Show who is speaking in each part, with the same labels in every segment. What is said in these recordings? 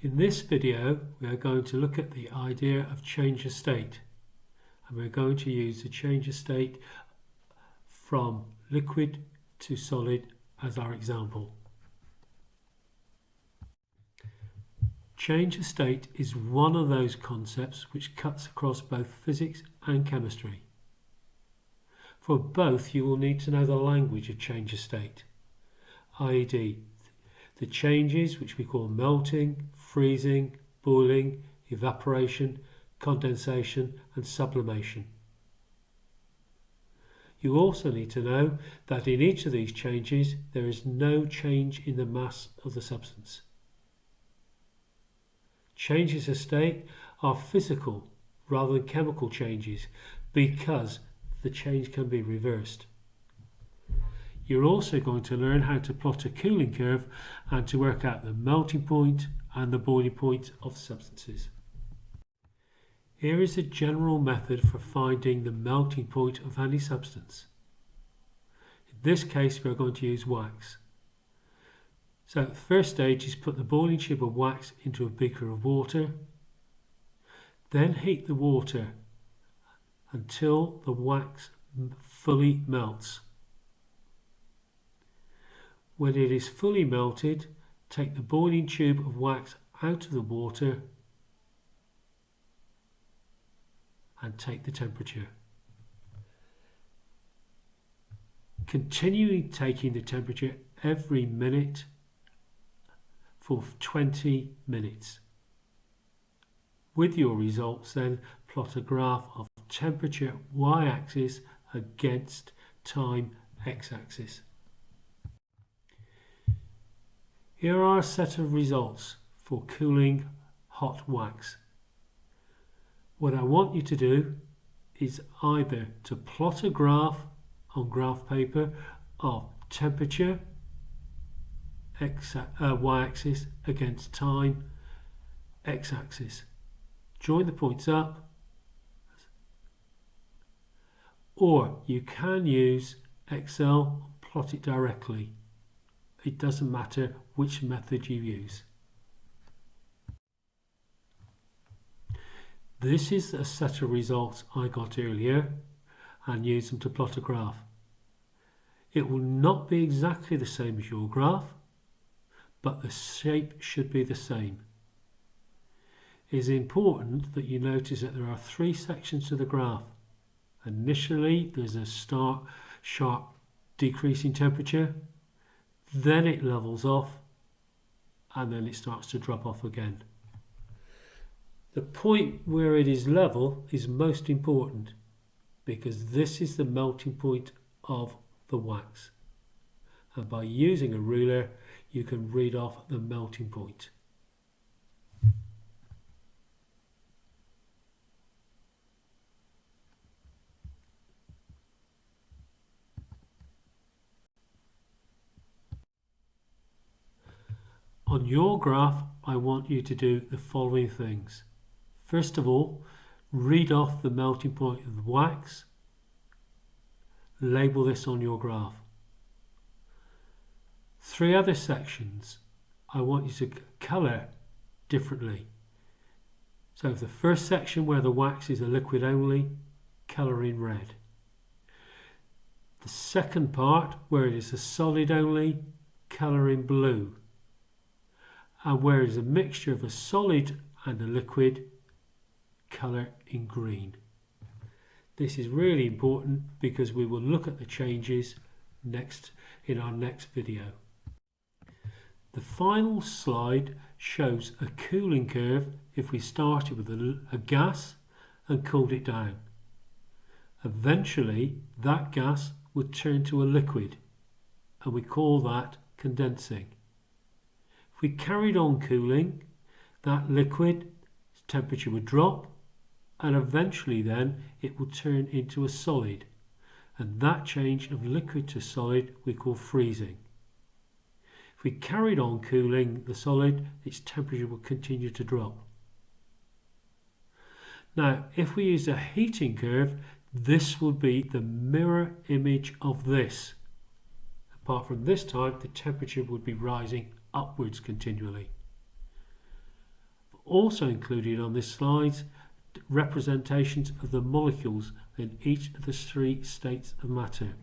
Speaker 1: In this video, we are going to look at the idea of change of state, and we're going to use the change of state from liquid to solid as our example. Change of state is one of those concepts which cuts across both physics and chemistry. For both, you will need to know the language of change of state, i.e. the changes which we call melting, freezing, boiling, evaporation, condensation and sublimation. You also need to know that in each of these changes there is no change in the mass of the substance. Changes of state are physical rather than chemical changes because the change can be reversed. You're also going to learn how to plot a cooling curve and to work out the melting point and the boiling point of substances. Here is a general method for finding the melting point of any substance. In this case, we're going to use wax. So the first stage is put the boiling tube of wax into a beaker of water, then heat the water until the wax fully melts. When it is fully melted, take the boiling tube of wax out of the water and take the temperature. Continuing taking the temperature every minute for 20 minutes. With your results, then plot a graph of temperature y-axis against time x-axis. Here are a set of results for cooling hot wax. What I want you to do is either to plot a graph on graph paper of temperature y-axis against time x-axis. Join the points up, or you can use Excel and plot it directly. It doesn't matter which method you use. This is a set of results I got earlier and used them to plot a graph. It will not be exactly the same as your graph, but the shape should be the same. It is important that you notice that there are three sections to the graph. Initially, there's a sharp decrease in temperature, then it levels off, and then it starts to drop off again. The point where it is level is most important because this is the melting point of the wax. And by using a ruler, you can read off the melting point. On your graph, I want you to do the following things. First of all, read off the melting point of the wax. Label this on your graph. Three other sections I want you to colour differently. So the first section where the wax is a liquid only, colour in red. The second part where it is a solid only, colour in blue. And where it is a mixture of a solid and a liquid, colour in green. This is really important because we will look at the changes in our next video. The final slide shows a cooling curve if we started with a gas and cooled it down. Eventually that gas would turn to a liquid and we call that condensing. If we carried on cooling, that liquid temperature would drop and eventually then it will turn into a solid, and that change of liquid to solid we call freezing. If we carried on cooling the solid, its temperature will continue to drop. Now if we use a heating curve, this would be the mirror image of this. Apart from this time, the temperature would be rising upwards continually. Also included on this slide, representations of the molecules in each of the 3 states of matter.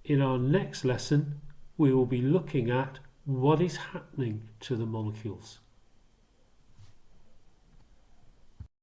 Speaker 1: In our next lesson, we will be looking at what is happening to the molecules.